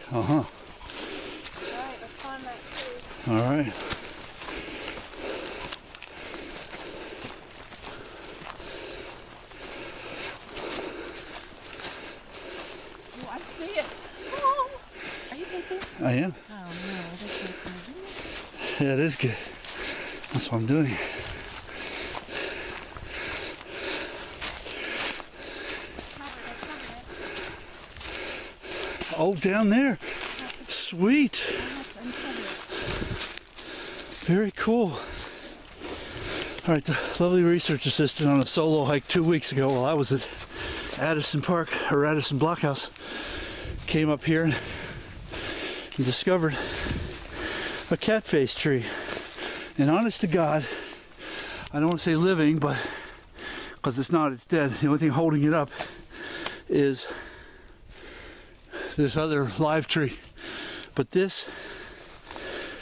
Uh-huh. Alright, let's find that tree. All right. Oh, I see it. Oh, are you taking? I am. Oh no, that's not good. Yeah, it is good. That's what I'm doing. Oh, down there. Sweet. Very cool. All right, the lovely research assistant on a solo hike 2 weeks ago while I was at Addison Park, or Addison Blockhouse, came up here and discovered a catface tree. And honest to God, I don't want to say living, but because it's not, it's dead. The only thing holding it up is this other live tree. But this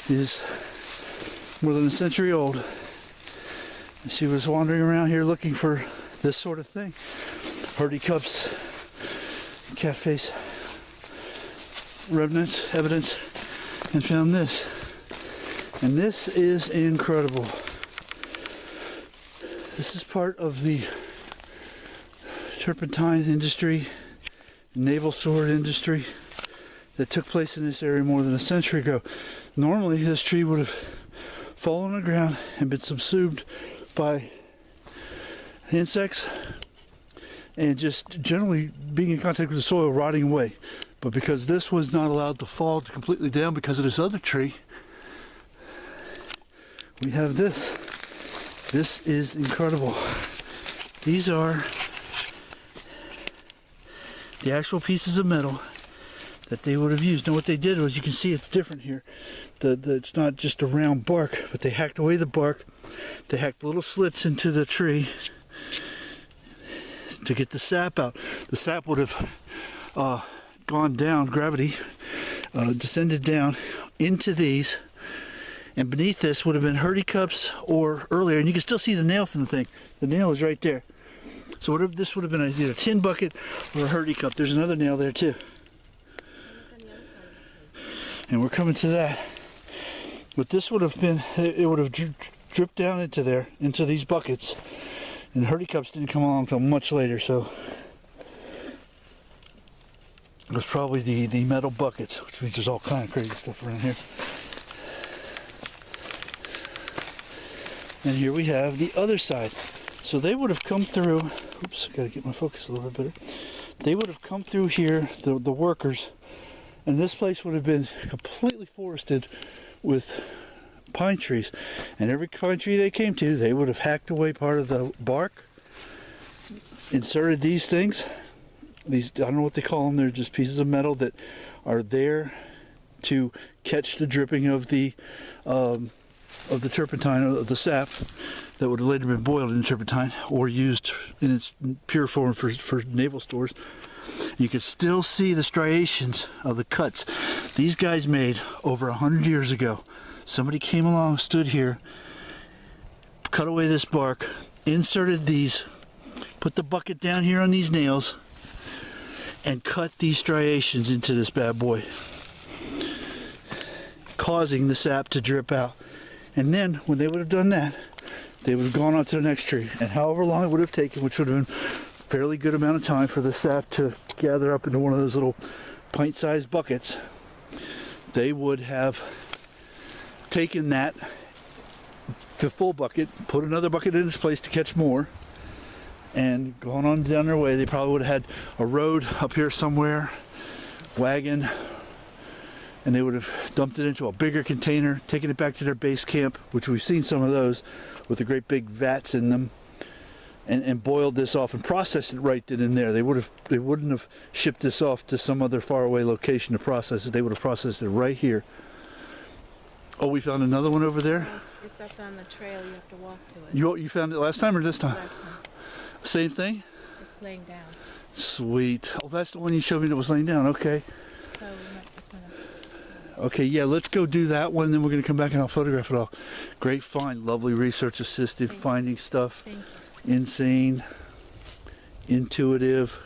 is more than a century old. And she was wandering around here looking for this sort of thing. Hardy cups, catface remnants, evidence, and found this. And this is incredible. This is part of the turpentine industry, naval sword industry that took place in this area more than a century ago. Normally this tree would have fallen on the ground and been subsumed by insects and just generally being in contact with the soil, rotting away. But because this was not allowed to fall completely down because of this other tree, we have this. This is incredible. These are the actual pieces of metal that they would have used. Now what they did was, you can see it's different here. It's not just a round bark, but they hacked away the bark. They hacked little slits into the tree to get the sap out. The sap would have gone down, gravity descended down into these, and beneath this would have been hurdy cups or earlier, and you can still see the nail from the thing. The nail is right there. So whatever, this would have been either a tin bucket or a hurdy cup. There's another nail there too. And we're coming to that. But this would have been, it would have dripped down into there, into these buckets. And hurdy cups didn't come along until much later, so it was probably the metal buckets, which means there's all kind of crazy stuff around here. And here we have the other side. So they would have come through, oops, gotta get my focus a little bit better. They would have come through here, the workers, and this place would have been completely forested with pine trees. And every pine tree they came to, they would have hacked away part of the bark, inserted these things. These, I don't know what they call them, they're just pieces of metal that are there to catch the dripping of the turpentine, of the sap that would have later been boiled in turpentine or used in its pure form for naval stores. You can still see the striations of the cuts these guys made over 100 years ago. Somebody came along, stood here, cut away this bark, inserted these, put the bucket down here on these nails, and cut these striations into this bad boy, causing the sap to drip out. And then when they would have done that, they would have gone on to the next tree, and however long it would have taken, which would have been a fairly good amount of time for the sap to gather up into one of those little pint-sized buckets, they would have taken that, the full bucket, put another bucket in its place to catch more, and gone on down their way. They probably would have had a road up here somewhere, wagon, and they would have dumped it into a bigger container, taken it back to their base camp, which we've seen some of those with the great big vats in them, and boiled this off and processed it right then and there. They wouldn't have shipped this off to some other faraway location to process it. They would have processed it right here. Oh, we found another one over there? It's up on the trail, you have to walk to it. You found it last time or this time? Last time. Same thing? It's laying down. Sweet. Oh, that's the one you showed me that was laying down. Okay. So we might just wanna... Okay, yeah, let's go do that one, then we're going to come back and I'll photograph it all. Great find. Lovely research assisted, finding stuff. Thank you. Insane, intuitive.